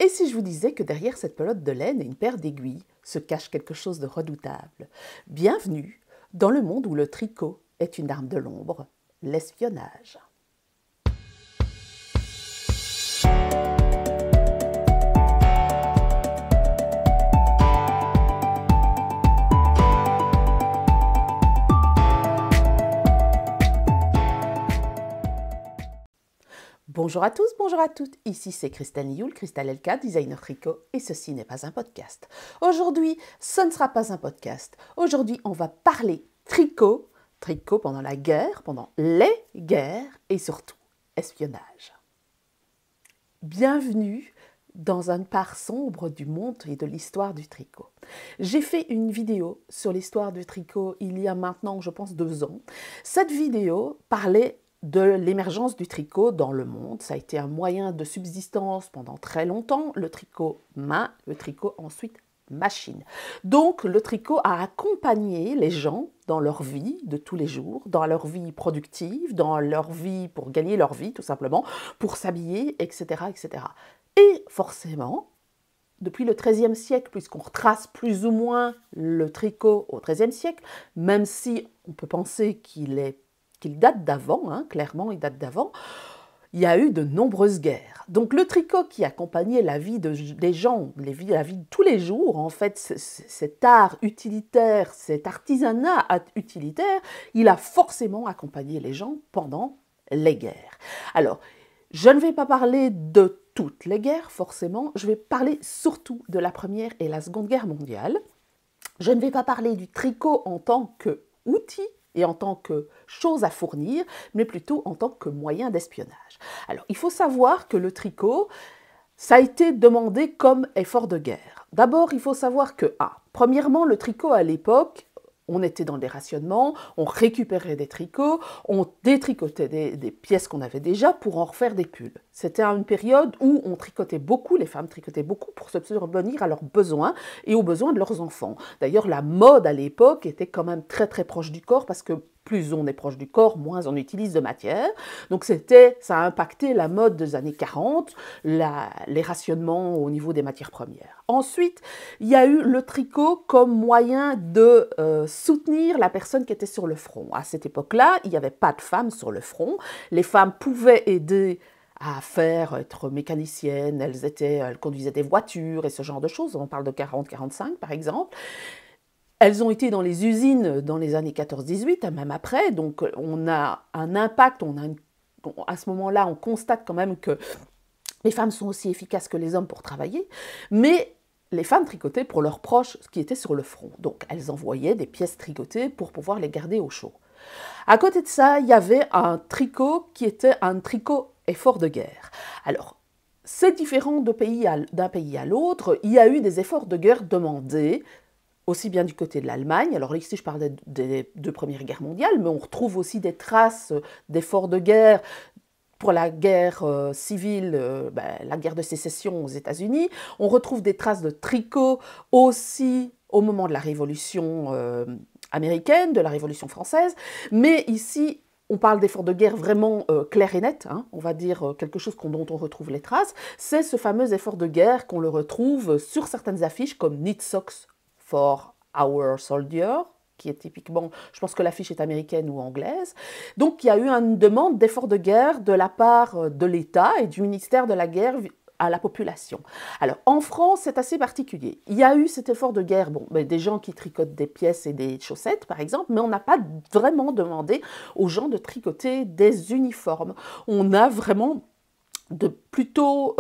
Et si je vous disais que derrière cette pelote de laine et une paire d'aiguilles se cache quelque chose de redoutable? Bienvenue dans le monde où le tricot est une arme de l'ombre, l'espionnage. Bonjour à tous, bonjour à toutes, ici c'est Christelle Nioul, Christelle Elka, designer tricot, et ceci n'est pas un podcast. Aujourd'hui, ce ne sera pas un podcast. Aujourd'hui, on va parler tricot, tricot pendant la guerre, pendant les guerres, et surtout espionnage. Bienvenue dans une part sombre du monde et de l'histoire du tricot. J'ai fait une vidéo sur l'histoire du tricot il y a maintenant, je pense, 2 ans. Cette vidéo parlait de l'émergence du tricot dans le monde. Ça a été un moyen de subsistance pendant très longtemps. Le tricot main, le tricot ensuite machine. Donc le tricot a accompagné les gens dans leur vie de tous les jours, dans leur vie productive, dans leur vie pour gagner leur vie tout simplement, pour s'habiller, etc., etc. Et forcément, depuis le XIIIe siècle, puisqu'on retrace plus ou moins le tricot au XIIIe siècle, même si on peut penser qu'il date d'avant, clairement il date d'avant, il y a eu de nombreuses guerres. Donc le tricot qui accompagnait la vie des gens, la vie de tous les jours, en fait, cet art utilitaire, cet artisanat utilitaire, il a forcément accompagné les gens pendant les guerres. Alors, je ne vais pas parler de toutes les guerres, forcément, je vais parler surtout de la Première et la Seconde Guerre mondiale. Je ne vais pas parler du tricot en tant qu'outil, et en tant que chose à fournir, mais plutôt en tant que moyen d'espionnage. Alors, il faut savoir que le tricot, ça a été demandé comme effort de guerre. D'abord, il faut savoir que, premièrement, le tricot à l'époque, on était dans des rationnements, on récupérait des tricots, on détricotait des pièces qu'on avait déjà pour en refaire des pulls. C'était une période où on tricotait beaucoup, les femmes tricotaient beaucoup pour se subvenir à leurs besoins et aux besoins de leurs enfants. D'ailleurs, la mode à l'époque était quand même très très proche du corps parce que plus on est proche du corps, moins on utilise de matière. Donc ça a impacté la mode des années 40, les rationnements au niveau des matières premières. Ensuite, il y a eu le tricot comme moyen de soutenir la personne qui était sur le front. À cette époque-là, il n'y avait pas de femmes sur le front. Les femmes pouvaient aider à être mécaniciennes, elles conduisaient des voitures et ce genre de choses. On parle de 40-45 par exemple. Elles ont été dans les usines dans les années 14-18, même après, donc on a un impact, à ce moment-là, on constate quand même que les femmes sont aussi efficaces que les hommes pour travailler, mais les femmes tricotaient pour leurs proches qui étaient sur le front. Donc elles envoyaient des pièces tricotées pour pouvoir les garder au chaud. À côté de ça, il y avait un tricot qui était un tricot effort de guerre. Alors, c'est différent d'un pays à l'autre. Il y a eu des efforts de guerre demandés, aussi bien du côté de l'Allemagne, alors ici je parle des 2 premières guerres mondiales, mais on retrouve aussi des traces d'efforts de guerre pour la guerre civile, la guerre de sécession aux États-Unis. On retrouve des traces de tricot aussi au moment de la Révolution américaine, de la Révolution française, mais ici on parle d'efforts de guerre vraiment clairs et nets, on va dire quelque chose dont on retrouve les traces, c'est ce fameux effort de guerre qu'on le retrouve sur certaines affiches comme Knit Socks for Our Soldier, qui est typiquement, je pense que l'affiche est américaine ou anglaise. Donc il y a eu une demande d'effort de guerre de la part de l'État et du ministère de la Guerre à la population. Alors en France, c'est assez particulier. Il y a eu cet effort de guerre, des gens qui tricotent des pièces et des chaussettes par exemple, mais on n'a pas vraiment demandé aux gens de tricoter des uniformes. On a vraiment plutôt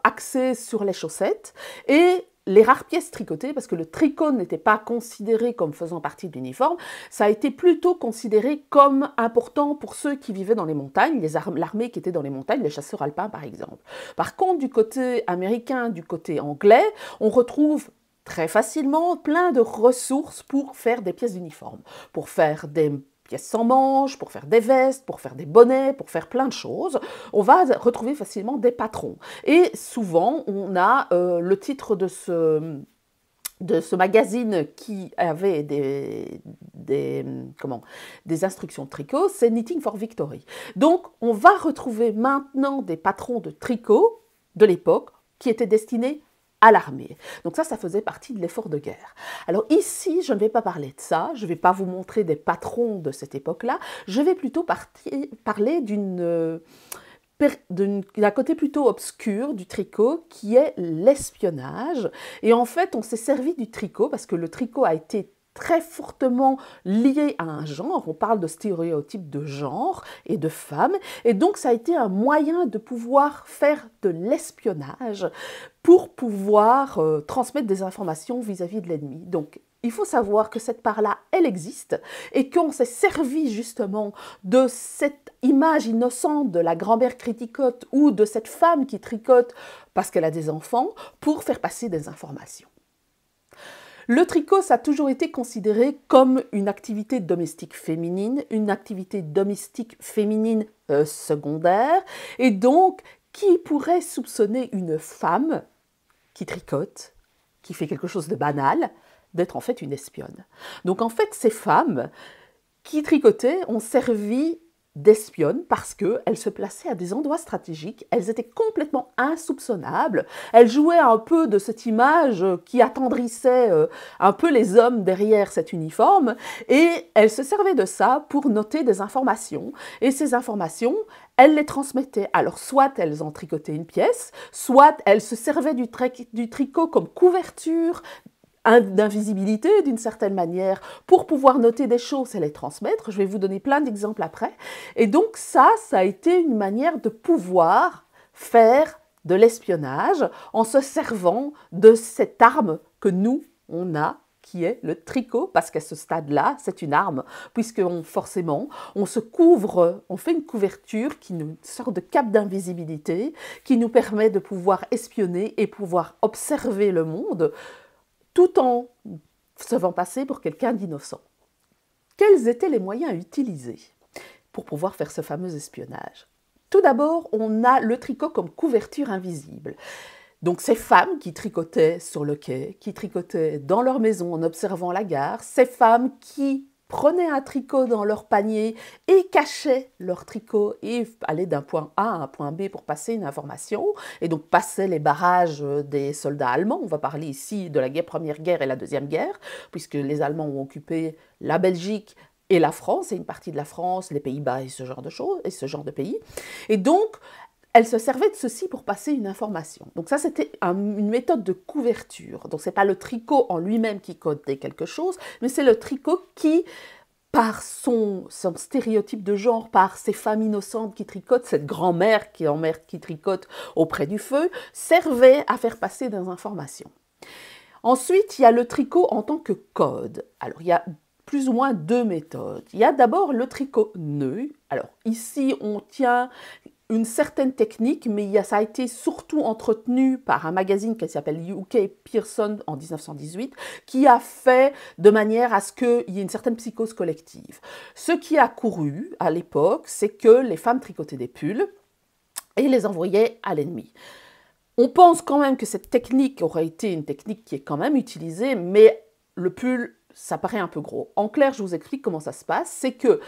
axé sur les chaussettes et les rares pièces tricotées, parce que le tricot n'était pas considéré comme faisant partie de l'uniforme, ça a été plutôt considéré comme important pour ceux qui vivaient dans les montagnes, l'armée qui était dans les montagnes, les chasseurs alpins par exemple. Par contre, du côté américain, du côté anglais, on retrouve très facilement plein de ressources pour faire des pièces d'uniforme, pour faire des pièces sans manches, pour faire des vestes, pour faire des bonnets, pour faire plein de choses. On va retrouver facilement des patrons. Et souvent, on a le titre de ce magazine qui avait des instructions de tricot, c'est Knitting for Victory. Donc, on va retrouver maintenant des patrons de tricot de l'époque qui était destiné à l'armée. Donc ça faisait partie de l'effort de guerre. Alors ici, je ne vais pas parler de ça, je ne vais pas vous montrer des patrons de cette époque-là, je vais plutôt parler d'un côté plutôt obscur du tricot qui est l'espionnage. Et en fait, on s'est servi du tricot parce que le tricot a été très fortement lié à un genre, on parle de stéréotypes de genre et de femmes, et donc ça a été un moyen de pouvoir faire de l'espionnage pour pouvoir transmettre des informations vis-à-vis de l'ennemi. Donc il faut savoir que cette part-là, elle existe, et qu'on s'est servi justement de cette image innocente de la grand-mère qui tricote ou de cette femme qui tricote parce qu'elle a des enfants pour faire passer des informations. Le tricot, ça a toujours été considéré comme une activité domestique féminine, secondaire, et donc qui pourrait soupçonner une femme qui tricote, qui fait quelque chose de banal, d'être en fait une espionne. Donc en fait, ces femmes qui tricotaient ont servi d'espionnes parce qu'elles se plaçaient à des endroits stratégiques, elles étaient complètement insoupçonnables, elles jouaient un peu de cette image qui attendrissait un peu les hommes derrière cet uniforme, et elles se servaient de ça pour noter des informations, et ces informations, elles les transmettaient. Alors soit elles en tricotaient une pièce, soit elles se servaient du tricot comme couverture d'invisibilité d'une certaine manière pour pouvoir noter des choses et les transmettre. Je vais vous donner plein d'exemples après. Et donc ça a été une manière de pouvoir faire de l'espionnage en se servant de cette arme que nous, on a, qui est le tricot, parce qu'à ce stade-là, c'est une arme, puisque forcément, on se couvre, on fait une couverture qui nous sort de cape d'invisibilité, qui nous permet de pouvoir espionner et pouvoir observer le monde, tout en se faisant passer pour quelqu'un d'innocent. Quels étaient les moyens utilisés pour pouvoir faire ce fameux espionnage? Tout d'abord, on a le tricot comme couverture invisible. Donc ces femmes qui tricotaient sur le quai, qui tricotaient dans leur maison en observant la gare, ces femmes qui prenaient un tricot dans leur panier et cachaient leur tricot et allaient d'un point A à un point B pour passer une information, et donc passaient les barrages des soldats allemands. On va parler ici de la Première Guerre et la Deuxième Guerre, puisque les Allemands ont occupé la Belgique et la France, et une partie de la France, les Pays-Bas et ce genre de choses, et ce genre de pays. Et donc, elle se servait de ceci pour passer une information. Donc ça, c'était une méthode de couverture. Donc ce n'est pas le tricot en lui-même qui codait quelque chose, mais c'est le tricot qui, par son stéréotype de genre, par ces femmes innocentes qui tricotent, cette grand-mère qui tricote auprès du feu, servait à faire passer des informations. Ensuite, il y a le tricot en tant que code. Alors, il y a plus ou moins deux méthodes. Il y a d'abord le tricot nœud. Alors, ici, on tient une certaine technique, mais ça a été surtout entretenu par un magazine qui s'appelle UK Pearson en 1918, qui a fait de manière à ce qu'il y ait une certaine psychose collective. Ce qui a couru à l'époque, c'est que les femmes tricotaient des pulls et les envoyaient à l'ennemi. On pense quand même que cette technique aurait été une technique qui est quand même utilisée, mais le pull, ça paraît un peu gros. En clair, je vous explique comment ça se passe. C'est que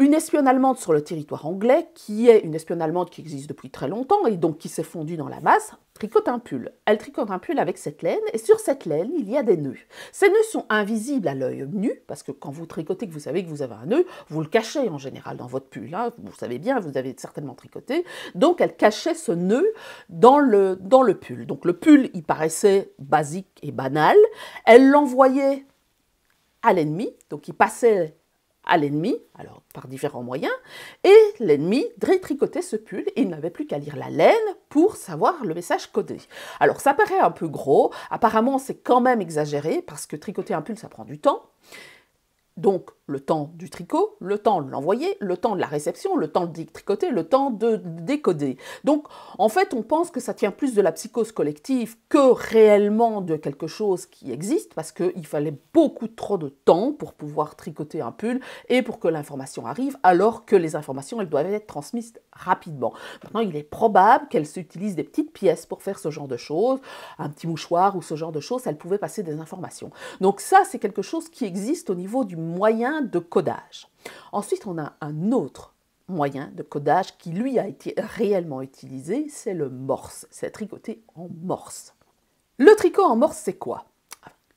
une espionne allemande sur le territoire anglais, qui est une espionne allemande qui existe depuis très longtemps et donc qui s'est fondue dans la masse, tricote un pull. Elle tricote un pull avec cette laine, et sur cette laine, il y a des nœuds. Ces nœuds sont invisibles à l'œil nu, parce que quand vous tricotez, que vous savez que vous avez un nœud, vous le cachez en général dans votre pull. Hein. Vous savez bien, vous avez certainement tricoté. Donc, elle cachait ce nœud dans le pull. Donc, le pull, il paraissait basique et banal. Elle l'envoyait à l'ennemi, donc il passait à l'ennemi, alors par différents moyens, et l'ennemi tricotait ce pull et il n'avait plus qu'à lire la laine pour savoir le message codé. Alors ça paraît un peu gros, apparemment c'est quand même exagéré parce que tricoter un pull ça prend du temps. Donc, le temps du tricot, le temps de l'envoyer, le temps de la réception, le temps de tricoter, le temps de décoder. Donc, en fait, on pense que ça tient plus de la psychose collective que réellement de quelque chose qui existe, parce qu'il fallait beaucoup trop de temps pour pouvoir tricoter un pull et pour que l'information arrive, alors que les informations, elles doivent être transmises rapidement. Maintenant, il est probable qu'elles s'utilisent des petites pièces pour faire ce genre de choses, un petit mouchoir ou ce genre de choses, elles pouvaient passer des informations. Donc ça, c'est quelque chose qui existe au niveau du moyen de codage. Ensuite, on a un autre moyen de codage qui, lui, a été réellement utilisé, c'est le morse. C'est tricoter en morse. Le tricot en morse, c'est quoi?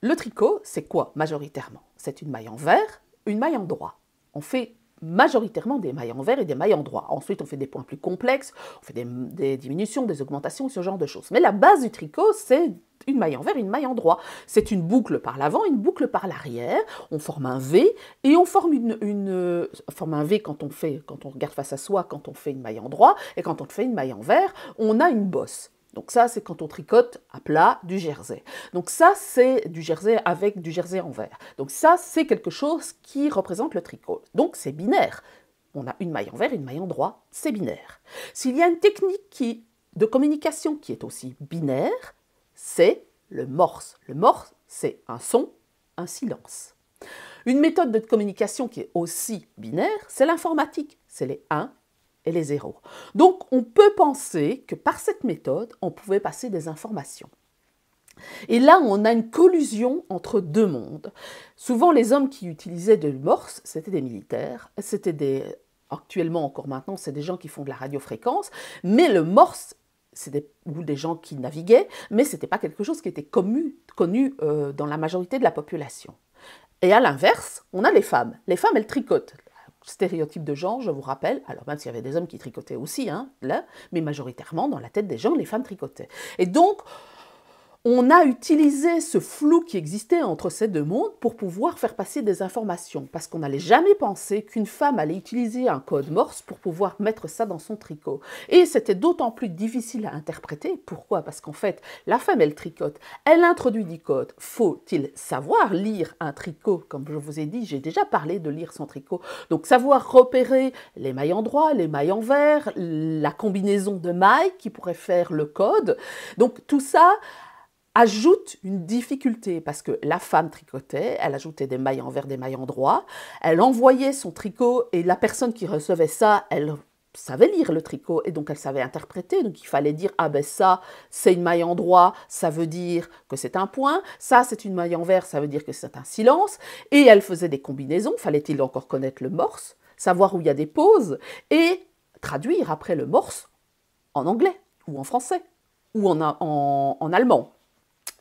Le tricot, c'est quoi majoritairement? C'est une maille envers, une maille endroit. On fait majoritairement des mailles envers et des mailles endroit. Ensuite, on fait des points plus complexes, on fait des diminutions, des augmentations, ce genre de choses. Mais la base du tricot, c'est une maille envers, une maille endroit. C'est une boucle par l'avant, une boucle par l'arrière. On forme un V et on forme forme un V quand on regarde face à soi, quand on fait une maille endroit, et quand on fait une maille envers, on a une bosse. Donc ça, c'est quand on tricote à plat du jersey. Donc ça, c'est du jersey avec du jersey envers. Donc ça, c'est quelque chose qui représente le tricot. Donc c'est binaire. On a une maille envers, une maille endroit, c'est binaire. S'il y a une technique de communication qui est aussi binaire, c'est le morse. Le morse, c'est un son, un silence. Une méthode de communication qui est aussi binaire, c'est l'informatique. C'est les 1 et les 0. Donc, on peut penser que par cette méthode, on pouvait passer des informations. Et là, on a une collusion entre deux mondes. Souvent, les hommes qui utilisaient de morse, c'était des militaires, actuellement, encore maintenant, c'est des gens qui font de la radiofréquence, mais le morse, ou des gens qui naviguaient, mais ce n'était pas quelque chose qui était connu dans la majorité de la population. Et à l'inverse, on a les femmes. Les femmes, elles tricotent. Stéréotype de genre, je vous rappelle, alors même s'il y avait des hommes qui tricotaient aussi, là, mais majoritairement, dans la tête des gens, les femmes tricotaient. Et donc, on a utilisé ce flou qui existait entre ces deux mondes pour pouvoir faire passer des informations, parce qu'on n'allait jamais penser qu'une femme allait utiliser un code morse pour pouvoir mettre ça dans son tricot. Et c'était d'autant plus difficile à interpréter. Pourquoi? Parce qu'en fait, la femme, elle tricote, elle introduit du code. Faut-il savoir lire un tricot? Comme je vous ai dit, j'ai déjà parlé de lire son tricot. Donc, savoir repérer les mailles endroit, les mailles envers, la combinaison de mailles qui pourrait faire le code. Donc, tout ça ajoute une difficulté parce que la femme tricotait, elle ajoutait des mailles envers, des mailles endroit, elle envoyait son tricot et la personne qui recevait ça, elle savait lire le tricot et donc elle savait interpréter, donc il fallait dire ah ben ça c'est une maille endroit, ça veut dire que c'est un point, ça c'est une maille envers, ça veut dire que c'est un silence, et elle faisait des combinaisons, fallait-il encore connaître le morse, savoir où il y a des pauses et traduire après le morse en anglais ou en français ou en allemand.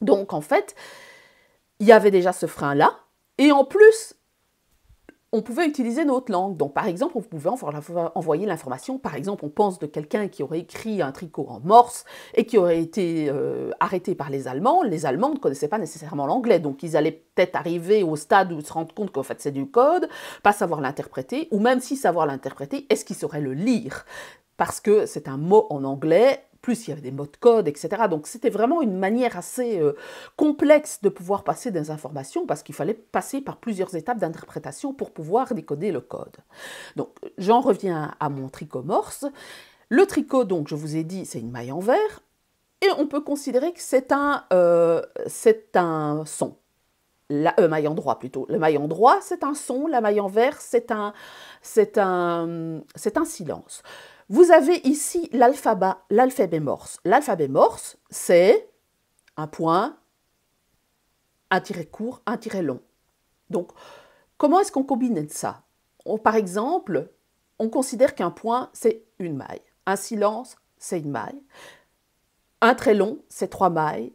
Donc, en fait, il y avait déjà ce frein-là. Et en plus, on pouvait utiliser notre langue. Donc, par exemple, on pouvait envoyer l'information. Par exemple, on pense de quelqu'un qui aurait écrit un tricot en morse et qui aurait été arrêté par les Allemands. Les Allemands ne connaissaient pas nécessairement l'anglais. Donc, ils allaient peut-être arriver au stade où ils se rendent compte qu'en fait, c'est du code, pas savoir l'interpréter. Ou même si savoir l'interpréter, est-ce qu'ils sauraient le lire? Parce que c'est un mot en anglais. Plus il y avait des mots de code, etc. Donc c'était vraiment une manière assez complexe de pouvoir passer des informations parce qu'il fallait passer par plusieurs étapes d'interprétation pour pouvoir décoder le code. Donc j'en reviens à mon tricot morse. Le tricot, donc je vous ai dit, c'est une maille envers et on peut considérer que c'est un son. Maille endroit plutôt. Le maille endroit, c'est un son. La maille envers, c'est un silence. Vous avez ici l'alphabet morse. L'alphabet morse, c'est un point, un tiret court, un tiret long. Donc, comment est-ce qu'on combine ça? Par exemple, on considère qu'un point, c'est une maille. Un silence, c'est une maille. Un trait long, c'est 3 mailles.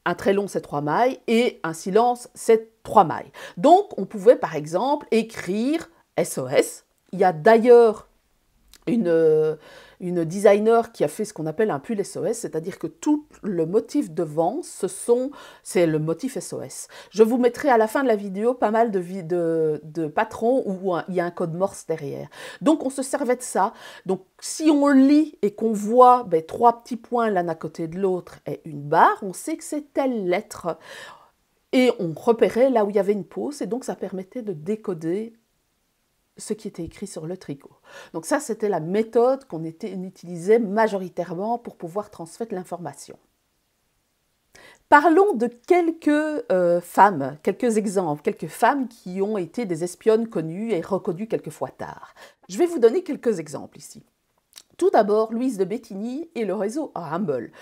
Un trait long, c'est 3 mailles. Et un silence, c'est 3 mailles. Donc, on pouvait, par exemple, écrire SOS. Il y a d'ailleurs une designer qui a fait ce qu'on appelle un pull SOS, c'est-à-dire que tout le motif devant, c'est le motif SOS. Je vous mettrai à la fin de la vidéo pas mal de patrons où il y a un code morse derrière. Donc on se servait de ça. Donc si on lit et qu'on voit 3 petits points l'un à côté de l'autre et une barre, on sait que c'est telle lettre. Et on repérait là où il y avait une pause et donc ça permettait de décoder ce qui était écrit sur le tricot. Donc ça, c'était la méthode qu'on utilisait majoritairement pour pouvoir transmettre l'information. Parlons de quelques femmes, quelques exemples, quelques femmes qui ont été des espionnes connues et reconnues quelquefois tard. Je vais vous donner quelques exemples ici. Tout d'abord, Louise de Bettigny et le réseau Rumble.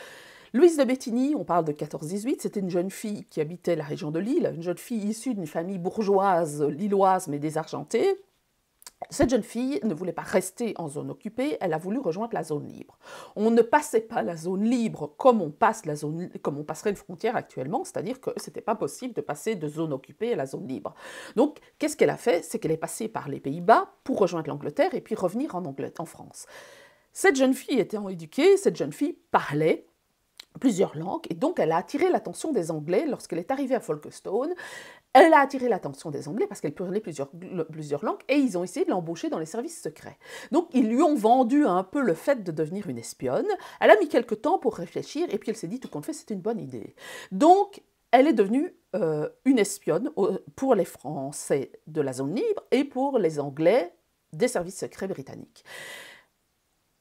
Louise de Bettigny, on parle de 14-18, c'était une jeune fille qui habitait la région de Lille, une jeune fille issue d'une famille bourgeoise lilloise mais désargentée. Cette jeune fille ne voulait pas rester en zone occupée, elle a voulu rejoindre la zone libre. On ne passait pas la zone libre comme on passerait une frontière actuellement, c'est-à-dire que ce n'était pas possible de passer de zone occupée à la zone libre. Donc, qu'est-ce qu'elle a fait? C'est qu'elle est passée par les Pays-Bas pour rejoindre l'Angleterre et puis revenir en France. Cette jeune fille étant éduquée, cette jeune fille parlait plusieurs langues, et donc elle a attiré l'attention des Anglais lorsqu'elle est arrivée à Folkestone. Elle a attiré l'attention des Anglais parce qu'elle parlait plusieurs langues, et ils ont essayé de l'embaucher dans les services secrets. Donc ils lui ont vendu un peu le fait de devenir une espionne. Elle a mis quelque temps pour réfléchir, et puis elle s'est dit tout compte fait c'était une bonne idée. Donc elle est devenue une espionne pour les Français de la zone libre et pour les Anglais des services secrets britanniques.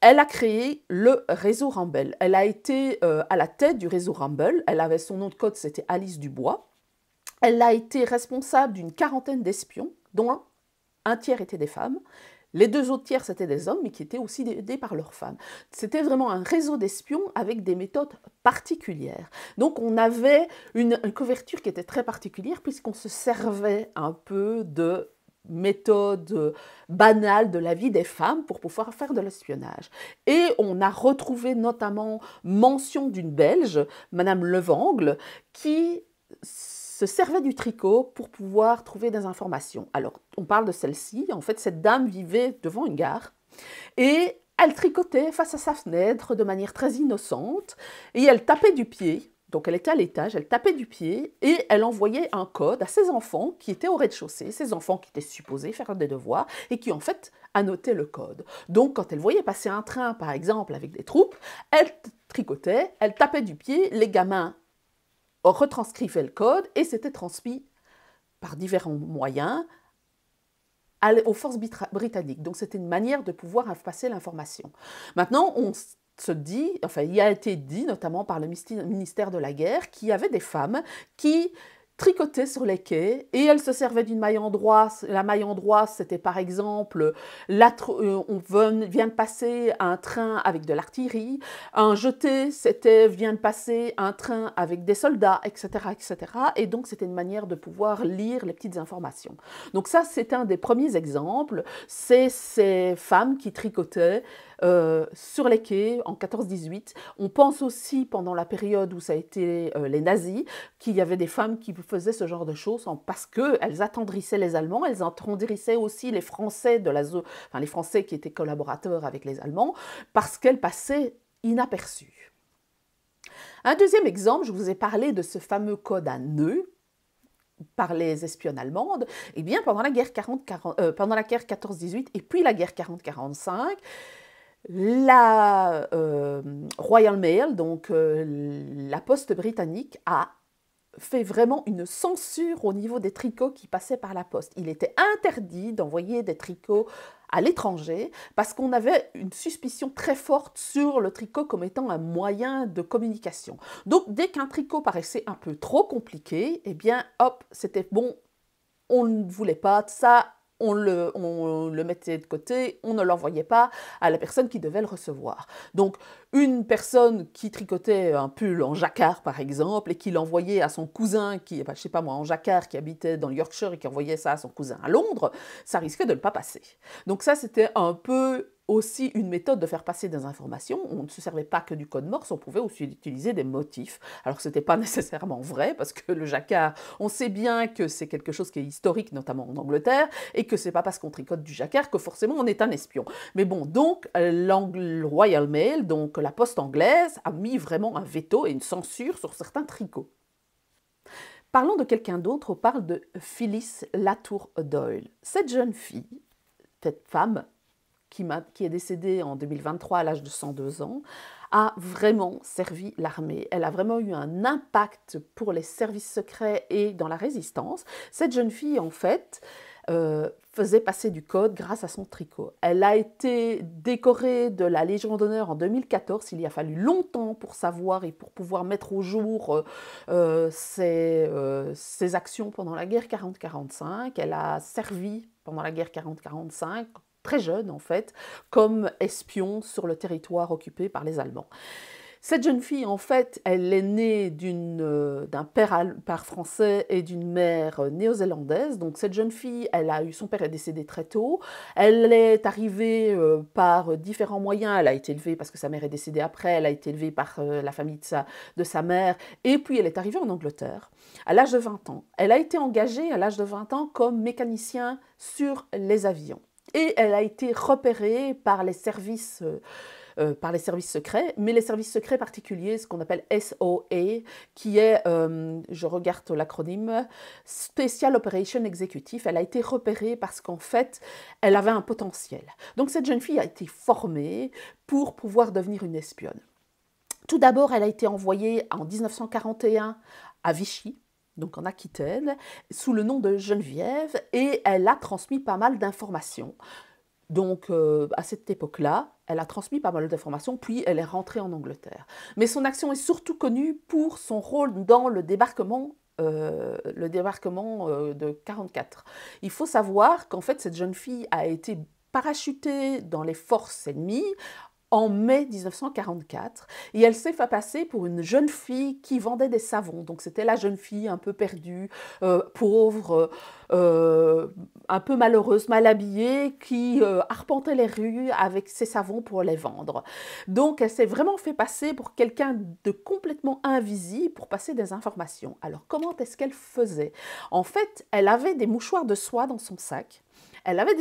Elle a créé le réseau Rumble. Elle a été à la tête du réseau Rumble. Elle avait son nom de code, c'était Alice Dubois. Elle a été responsable d'une quarantaine d'espions, dont un tiers étaient des femmes. Les 2 autres tiers, c'était des hommes, mais qui étaient aussi aidés par leurs femmes. C'était vraiment un réseau d'espions avec des méthodes particulières. Donc on avait une couverture qui était très particulière, puisqu'on se servait un peu de méthode banale de la vie des femmes pour pouvoir faire de l'espionnage. Et on a retrouvé notamment mention d'une Belge, Madame Levangle, qui se servait du tricot pour pouvoir trouver des informations. Alors, on parle de celle-ci. En fait, cette dame vivait devant une gare et elle tricotait face à sa fenêtre de manière très innocente et elle tapait du pied. Donc elle était à l'étage, elle tapait du pied et elle envoyait un code à ses enfants qui étaient au rez-de-chaussée, ses enfants qui étaient supposés faire des devoirs et qui en fait annotaient le code. Donc quand elle voyait passer un train par exemple avec des troupes, elle tricotait, elle tapait du pied, les gamins retranscrivaient le code et c'était transmis par différents moyens aux forces britanniques. Donc c'était une manière de pouvoir passer l'information. Maintenant, on se dit, enfin il a été dit notamment par le ministère de la Guerre qu'il y avait des femmes qui tricotaient sur les quais et elles se servaient d'une maille endroit. La maille endroit, c'était par exemple, on vient de passer un train avec de l'artillerie, un jeté, c'était vient de passer un train avec des soldats, etc., etc. Et donc c'était une manière de pouvoir lire les petites informations. Donc ça, c'est un des premiers exemples, c'est ces femmes qui tricotaient sur les quais en 14-18. On pense aussi pendant la période où ça a été les nazis, qu'il y avait des femmes qui faisaient ce genre de choses parce qu'elles attendrissaient les Allemands, elles attendrissaient aussi les Français les Français qui étaient collaborateurs avec les Allemands, parce qu'elles passaient inaperçues. Un deuxième exemple, je vous ai parlé de ce fameux code à nœuds par les espionnes allemandes. Eh bien, pendant la guerre 14-18 et puis la guerre 40-45, la Royal Mail, donc la poste britannique, a fait vraiment une censure au niveau des tricots qui passaient par la poste. Il était interdit d'envoyer des tricots à l'étranger parce qu'on avait une suspicion très forte sur le tricot comme étant un moyen de communication. Donc dès qu'un tricot paraissait un peu trop compliqué, eh bien hop, c'était bon, on ne voulait pas de ça. On le mettait de côté, on ne l'envoyait pas à la personne qui devait le recevoir. Donc, une personne qui tricotait un pull en jacquard, par exemple, et qui l'envoyait à son cousin, je sais pas moi, en jacquard, qui habitait dans le Yorkshire et qui envoyait ça à son cousin à Londres, ça risquait de ne pas passer. Donc ça, c'était un peu aussi une méthode de faire passer des informations. On ne se servait pas que du code Morse, on pouvait aussi utiliser des motifs. Alors ce n'était pas nécessairement vrai, parce que le jacquard, on sait bien que c'est quelque chose qui est historique, notamment en Angleterre, et que c'est pas parce qu'on tricote du jacquard que forcément on est un espion. Mais bon, donc le Royal Mail, donc la poste anglaise, a mis vraiment un veto et une censure sur certains tricots. Parlons de quelqu'un d'autre, on parle de Phyllis Latour Doyle. Cette jeune fille, cette femme, qui est décédée en 2023 à l'âge de 102 ans, a vraiment servi l'armée. Elle a vraiment eu un impact pour les services secrets et dans la résistance. Cette jeune fille, en fait, faisait passer du code grâce à son tricot. Elle a été décorée de la Légion d'honneur en 2014. Il y a fallu longtemps pour savoir et pour pouvoir mettre au jour ses actions pendant la guerre 40-45. Elle a servi pendant la guerre 40-45, très jeune en fait, comme espion sur le territoire occupé par les Allemands. Cette jeune fille, en fait, elle est née d'un père français et d'une mère néo-zélandaise. Donc cette jeune fille, son père est décédé très tôt. Elle est arrivée par différents moyens. Elle a été élevée parce que sa mère est décédée après. Elle a été élevée par la famille de sa mère. Et puis elle est arrivée en Angleterre à l'âge de 20 ans. Elle a été engagée à l'âge de 20 ans comme mécanicien sur les avions. Et elle a été repérée par les services secrets, mais les services secrets particuliers, ce qu'on appelle SOA, qui est, je regarde l'acronyme, Special Operation Executive. Elle a été repérée parce qu'en fait, elle avait un potentiel. Donc cette jeune fille a été formée pour pouvoir devenir une espionne. Tout d'abord, elle a été envoyée en 1941 à Vichy, donc en Aquitaine, sous le nom de Geneviève, et elle a transmis pas mal d'informations. Donc, à cette époque-là, elle a transmis pas mal d'informations, puis elle est rentrée en Angleterre. Mais son action est surtout connue pour son rôle dans le débarquement de 1944. Il faut savoir qu'en fait, cette jeune fille a été parachutée dans les forces ennemies en mai 1944, et elle s'est fait passer pour une jeune fille qui vendait des savons. Donc c'était la jeune fille un peu perdue, pauvre, un peu malheureuse, mal habillée, qui arpentait les rues avec ses savons pour les vendre. Donc elle s'est vraiment fait passer pour quelqu'un de complètement invisible pour passer des informations. Alors comment est-ce qu'elle faisait? En fait, elle avait des mouchoirs de soie dans son sac. Elle avait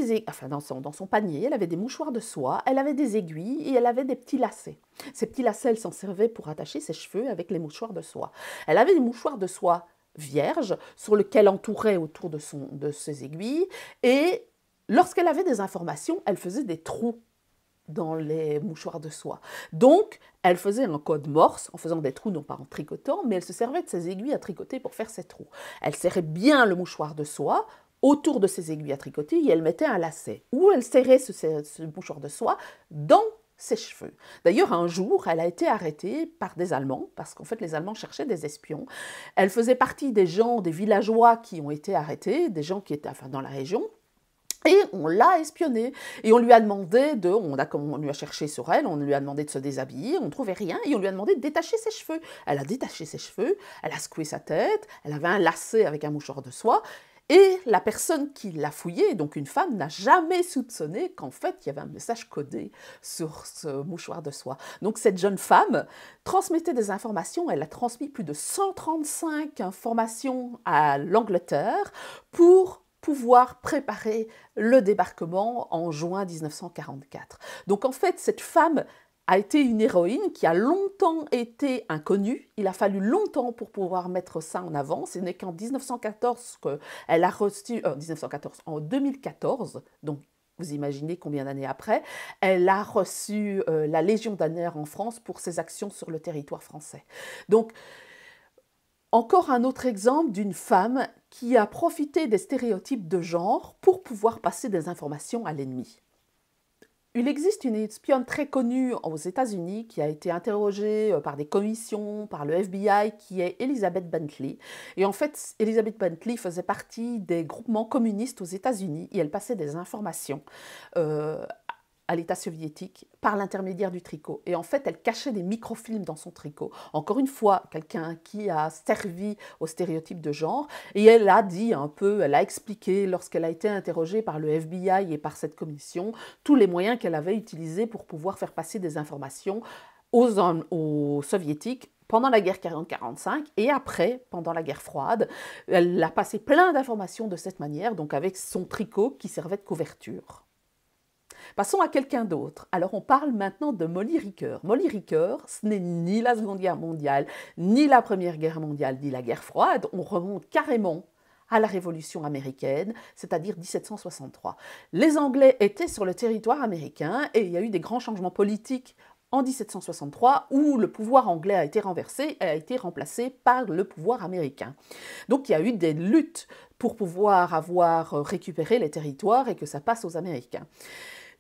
dans son panier, elle avait des mouchoirs de soie, elle avait des aiguilles et elle avait des petits lacets. Ces petits lacets, elle s'en servait pour attacher ses cheveux avec les mouchoirs de soie. Elle avait des mouchoirs de soie vierges sur lesquels entourait autour de ses aiguilles, et lorsqu'elle avait des informations, elle faisait des trous dans les mouchoirs de soie. Donc, elle faisait un code morse en faisant des trous, non pas en tricotant, mais elle se servait de ses aiguilles à tricoter pour faire ses trous. Elle serrait bien le mouchoir de soie autour de ses aiguilles à tricoter et elle mettait un lacet. Ou elle serrait ce mouchoir de soie dans ses cheveux. D'ailleurs, un jour, elle a été arrêtée par des Allemands, parce qu'en fait, les Allemands cherchaient des espions. Elle faisait partie des villageois qui ont été arrêtés, des gens qui étaient dans la région. Et on l'a espionnée. Et on lui a demandé on lui a cherché sur elle, on lui a demandé de se déshabiller, on ne trouvait rien, et on lui a demandé de détacher ses cheveux. Elle a détaché ses cheveux, elle a secoué sa tête, elle avait un lacet avec un mouchoir de soie, et la personne qui l'a fouillée, donc une femme, n'a jamais soupçonné qu'en fait, il y avait un message codé sur ce mouchoir de soie. Donc cette jeune femme transmettait des informations, elle a transmis plus de 135 informations à l'Angleterre pour pouvoir préparer le débarquement en juin 1944. Donc en fait, cette femme a été une héroïne qui a longtemps été inconnue. Il a fallu longtemps pour pouvoir mettre ça en avant. Ce n'est qu'en 1914 qu'elle a reçu, en 2014, donc vous imaginez combien d'années après, elle a reçu la Légion d'honneur en France pour ses actions sur le territoire français. Donc, encore un autre exemple d'une femme qui a profité des stéréotypes de genre pour pouvoir passer des informations à l'ennemi. Il existe une espionne très connue aux États-Unis qui a été interrogée par des commissions, par le FBI, qui est Elizabeth Bentley. Et en fait, Elizabeth Bentley faisait partie des groupements communistes aux États-Unis et elle passait des informations à l'État soviétique par l'intermédiaire du tricot. Et en fait, elle cachait des microfilms dans son tricot. Encore une fois, quelqu'un qui a servi aux stéréotypes de genre. Et elle a dit un peu, elle a expliqué lorsqu'elle a été interrogée par le FBI et par cette commission, tous les moyens qu'elle avait utilisés pour pouvoir faire passer des informations aux soviétiques pendant la guerre 40-45 et après, pendant la guerre froide. Elle a passé plein d'informations de cette manière, donc avec son tricot qui servait de couverture. Passons à quelqu'un d'autre. Alors on parle maintenant de Molly Ricoeur. Molly Ricoeur, ce n'est ni la Seconde Guerre mondiale, ni la Première Guerre mondiale, ni la guerre froide. On remonte carrément à la Révolution américaine, c'est-à-dire 1763. Les Anglais étaient sur le territoire américain et il y a eu des grands changements politiques en 1763 où le pouvoir anglais a été renversé et a été remplacé par le pouvoir américain. Donc il y a eu des luttes pour pouvoir avoir récupéré les territoires et que ça passe aux Américains.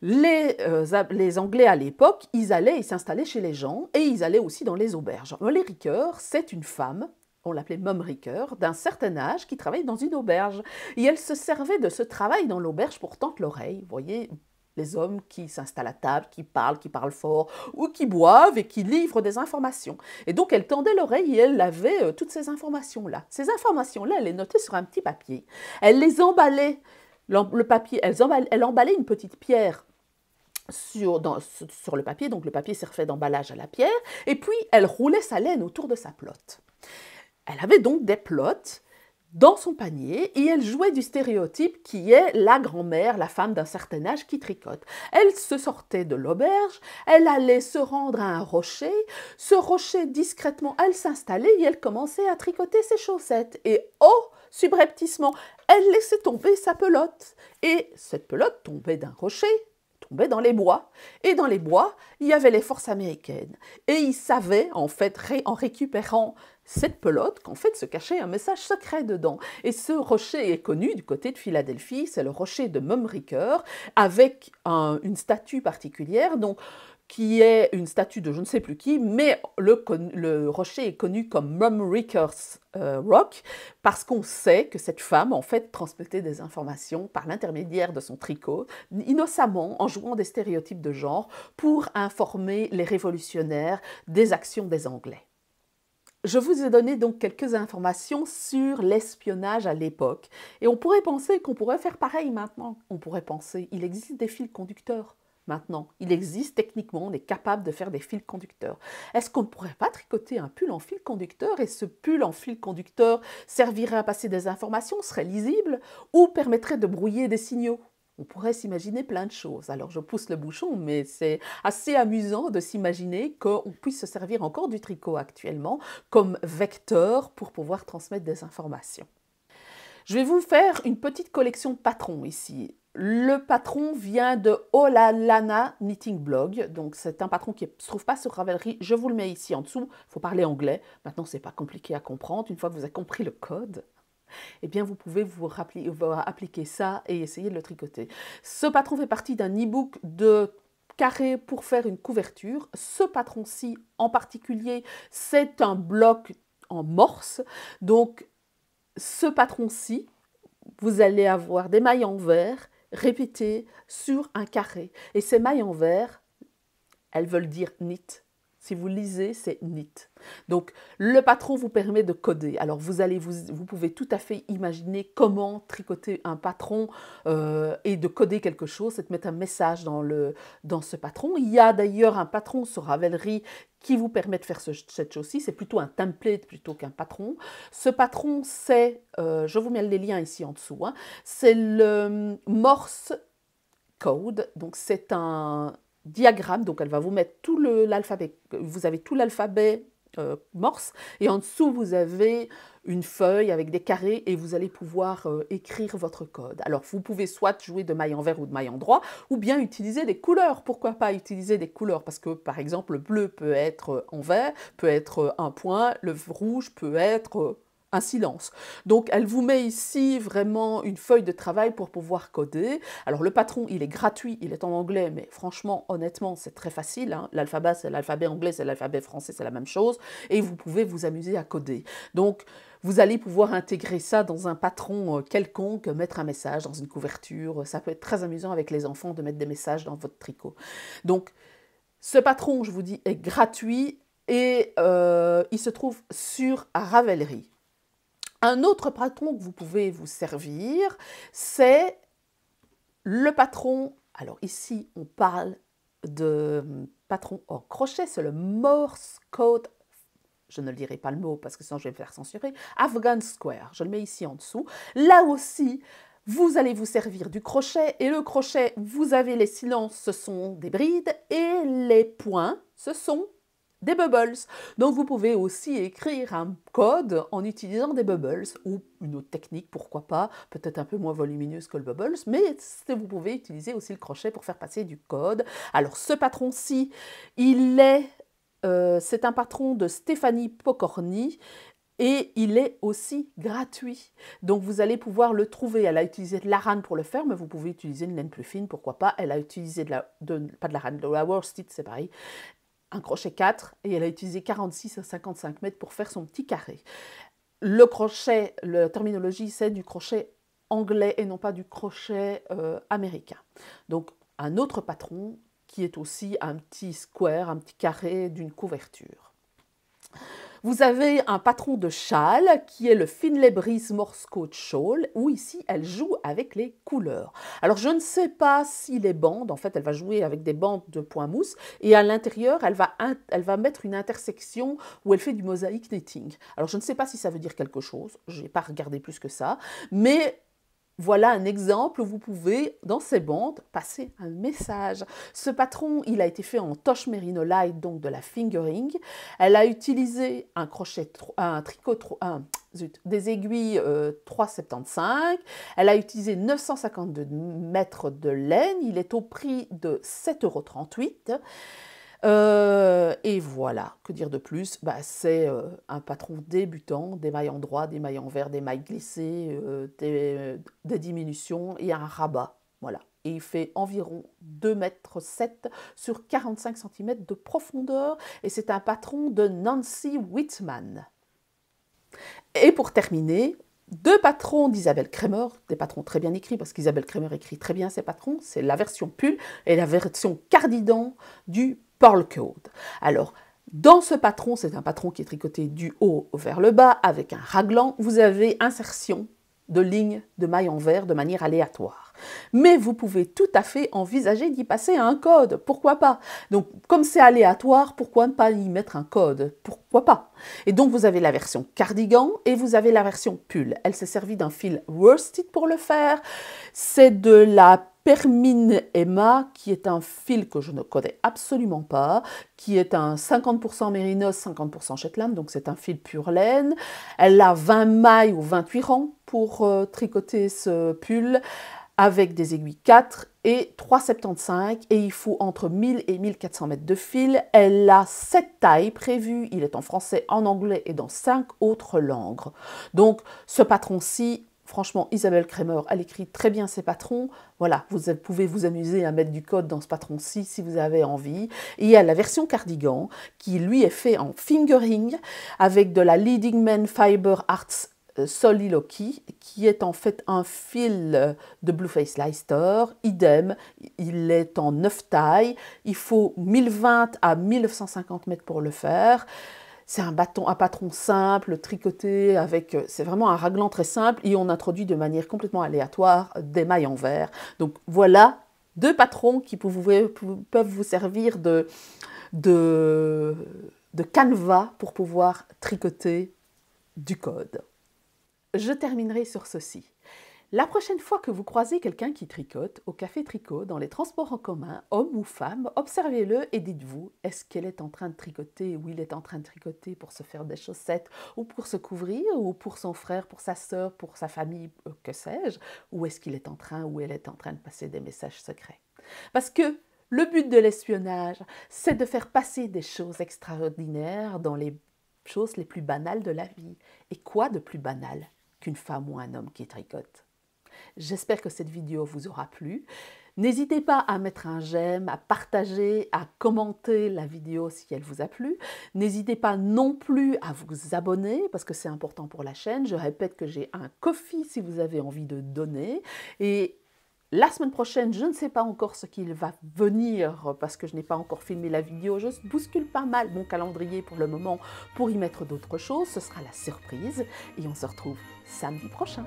Les Anglais à l'époque, ils s'installaient chez les gens et ils allaient aussi dans les auberges. Molly Ricoeur, c'est une femme, on l'appelait Mom Ricoeur, d'un certain âge qui travaille dans une auberge. Et elle se servait de ce travail dans l'auberge pour tendre l'oreille, vous voyez, les hommes qui s'installent à table, qui parlent fort, ou qui boivent et qui livrent des informations. Et donc elle tendait l'oreille et elle avait toutes ces informations-là. Ces informations-là, elle les notait sur un petit papier. Elle les emballait, le papier, elle emballait une petite pierre sur le papier, donc le papier servait d'emballage à la pierre, et puis elle roulait sa laine autour de sa plotte. Elle avait donc des plottes dans son panier et elle jouait du stéréotype qui est la grand-mère, la femme d'un certain âge qui tricote. Elle se sortait de l'auberge, elle allait se rendre à un rocher, ce rocher discrètement, elle s'installait et elle commençait à tricoter ses chaussettes. Et oh, subrepticement, elle laissait tomber sa pelote. Et cette pelote tombait d'un rocher, tombait dans les bois. Et dans les bois, il y avait les forces américaines. Et ils savaient, en fait, en récupérant cette pelote, qu'en fait se cachait un message secret dedans. Et ce rocher est connu du côté de Philadelphie, c'est le rocher de Mumricker, avec une statue particulière, donc, qui est une statue de je ne sais plus qui, mais le rocher est connu comme Mumricker's Rock, parce qu'on sait que cette femme, en fait, transmettait des informations par l'intermédiaire de son tricot, innocemment, en jouant des stéréotypes de genre, pour informer les révolutionnaires des actions des Anglais. Je vous ai donné donc quelques informations sur l'espionnage à l'époque. Et on pourrait penser qu'on pourrait faire pareil maintenant. On pourrait penser, il existe des fils conducteurs maintenant. Il existe techniquement, on est capable de faire des fils conducteurs. Est-ce qu'on ne pourrait pas tricoter un pull en fil conducteur et ce pull en fil conducteur servirait à passer des informations, serait lisible ou permettrait de brouiller des signaux ? On pourrait s'imaginer plein de choses. Alors je pousse le bouchon, mais c'est assez amusant de s'imaginer qu'on puisse se servir encore du tricot actuellement comme vecteur pour pouvoir transmettre des informations. Je vais vous faire une petite collection de patrons ici. Le patron vient de Olalana Knitting Blog, donc c'est un patron qui ne se trouve pas sur Ravelry, je vous le mets ici en dessous, il faut parler anglais, maintenant c'est pas compliqué à comprendre, une fois que vous avez compris le code. Eh bien, vous pouvez vous appliquer ça et essayer de le tricoter. Ce patron fait partie d'un e-book de carré pour faire une couverture. Ce patron-ci, en particulier, c'est un bloc en morse. Donc, ce patron-ci, vous allez avoir des mailles en vert répétées sur un carré. Et ces mailles en vert, elles veulent dire knit. Si vous lisez, c'est knit. Donc, le patron vous permet de coder. Alors, vous pouvez tout à fait imaginer comment tricoter un patron et de coder quelque chose, c'est de mettre un message dans ce patron. Il y a d'ailleurs un patron sur Ravelry qui vous permet de faire cette chose-ci. C'est plutôt un template plutôt qu'un patron. Ce patron, c'est, je vous mets les liens ici en dessous, hein, c'est le Morse Code. Donc, c'est un diagramme, donc elle va vous mettre tout l'alphabet, vous avez tout l'alphabet morse, et en dessous vous avez une feuille avec des carrés et vous allez pouvoir écrire votre code. Alors vous pouvez soit jouer de maille envers ou de maille endroit, ou bien utiliser des couleurs. Pourquoi pas utiliser des couleurs? Parce que par exemple le bleu peut être envers, peut être un point, le rouge peut être un silence. Donc, elle vous met ici vraiment une feuille de travail pour pouvoir coder. Alors, le patron, il est gratuit, il est en anglais, mais franchement, honnêtement, c'est très facile. Hein. L'alphabet, c'est l'alphabet anglais, c'est l'alphabet français, c'est la même chose. Et vous pouvez vous amuser à coder. Donc, vous allez pouvoir intégrer ça dans un patron quelconque, mettre un message dans une couverture. Ça peut être très amusant avec les enfants de mettre des messages dans votre tricot. Donc, ce patron, je vous dis, est gratuit et il se trouve sur Ravelry. Un autre patron que vous pouvez vous servir, c'est le patron. Alors ici, on parle de patron en crochet, c'est le Morse Code. Je ne lirai pas le mot parce que sinon je vais me faire censurer. Afghan Square, je le mets ici en dessous. Là aussi, vous allez vous servir du crochet. Et le crochet, vous avez les silences, ce sont des brides. Et les points, ce sont des bubbles. Donc vous pouvez aussi écrire un code en utilisant des bubbles ou une autre technique, pourquoi pas, peut-être un peu moins volumineuse que le bubbles, mais vous pouvez utiliser aussi le crochet pour faire passer du code. Alors ce patron-ci, c'est un patron de Stéphanie Pokorny et il est aussi gratuit. Donc vous allez pouvoir le trouver. Elle a utilisé de l'arane pour le faire, mais vous pouvez utiliser une laine plus fine, pourquoi pas. Elle a utilisé pas de l'arane, de la worsted, c'est pareil. Un crochet 4 et elle a utilisé 46 à 55 mètres pour faire son petit carré. Le crochet, la terminologie, c'est du crochet anglais et non pas du crochet américain. Donc, un autre patron qui est aussi un petit square, un petit carré d'une couverture. Vous avez un patron de châle qui est le Finlay Breeze Morse Coat Shawl, où ici elle joue avec les couleurs. Alors je ne sais pas si les bandes, en fait elle va jouer avec des bandes de point mousse, et à l'intérieur elle va mettre une intersection où elle fait du mosaïque knitting. Alors je ne sais pas si ça veut dire quelque chose, je n'ai pas regardé plus que ça, mais voilà un exemple où vous pouvez, dans ces bandes, passer un message. Ce patron, il a été fait en Toche Merino Light, donc de la fingering. Elle a utilisé des aiguilles 3,75. Elle a utilisé 952 mètres de laine. Il est au prix de 7,38 €. Et voilà, que dire de plus? C'est un patron débutant, des mailles en droit, des mailles en vert, des mailles glissées, des diminutions et un rabat. Voilà. Et il fait environ 2,7 m sur 45 cm de profondeur. Et c'est un patron de Nancy Whitman. Et pour terminer, 2 patrons d'Isabelle Kremer, des patrons très bien écrits, parce qu'Isabelle Kremer écrit très bien ses patrons. C'est la version pull et la version cardigan du Pearl Code. Alors, dans ce patron, c'est un patron qui est tricoté du haut vers le bas avec un raglan. Vous avez insertion de lignes de mailles en vert de manière aléatoire. Mais vous pouvez tout à fait envisager d'y passer un code, pourquoi pas? Donc, comme c'est aléatoire, pourquoi ne pas y mettre un code? Pourquoi pas? Et donc, vous avez la version cardigan et vous avez la version pull. Elle s'est servie d'un fil worsted pour le faire. C'est de la Permine Emma, qui est un fil que je ne connais absolument pas, qui est un 50% mérinos, 50% Shetland, donc c'est un fil pure laine. Elle a 20 mailles ou 28 rangs pour tricoter ce pull, avec des aiguilles 4 et 3,75, et il faut entre 1000 et 1400 mètres de fil. Elle a 7 tailles prévues, il est en français, en anglais et dans 5 autres langues. Donc ce patron-ci, franchement, Isabelle Kremer, elle écrit très bien ses patrons. Voilà, vous pouvez vous amuser à mettre du code dans ce patron-ci si vous avez envie. Et il y a la version cardigan qui, lui, est fait en fingering avec de la Leading Man Fiber Arts Soliloquy, qui est en fait un fil de Blueface Leicester. Idem, il est en 9 tailles. Il faut 1020 à 1950 mètres pour le faire. C'est un patron simple, tricoté, c'est vraiment un raglan très simple et on introduit de manière complètement aléatoire des mailles en verre. Donc voilà 2 patrons qui peuvent vous servir de canevas pour pouvoir tricoter du code. Je terminerai sur ceci. La prochaine fois que vous croisez quelqu'un qui tricote au café tricot, dans les transports en commun, homme ou femme, observez-le et dites-vous, est-ce qu'elle est en train de tricoter ou il est en train de tricoter pour se faire des chaussettes ou pour se couvrir ou pour son frère, pour sa sœur, pour sa famille, que sais-je, ou est-ce qu'il est en train ou elle est en train de passer des messages secrets? Parce que le but de l'espionnage, c'est de faire passer des choses extraordinaires dans les choses les plus banales de la vie. Et quoi de plus banal qu'une femme ou un homme qui tricote? J'espère que cette vidéo vous aura plu. N'hésitez pas à mettre un j'aime, à partager, à commenter la vidéo si elle vous a plu. N'hésitez pas non plus à vous abonner parce que c'est important pour la chaîne. Je répète que j'ai un Ko-fi si vous avez envie de donner. Et la semaine prochaine, je ne sais pas encore ce qu'il va venir parce que je n'ai pas encore filmé la vidéo. Je bouscule pas mal mon calendrier pour le moment pour y mettre d'autres choses. Ce sera la surprise et on se retrouve samedi prochain.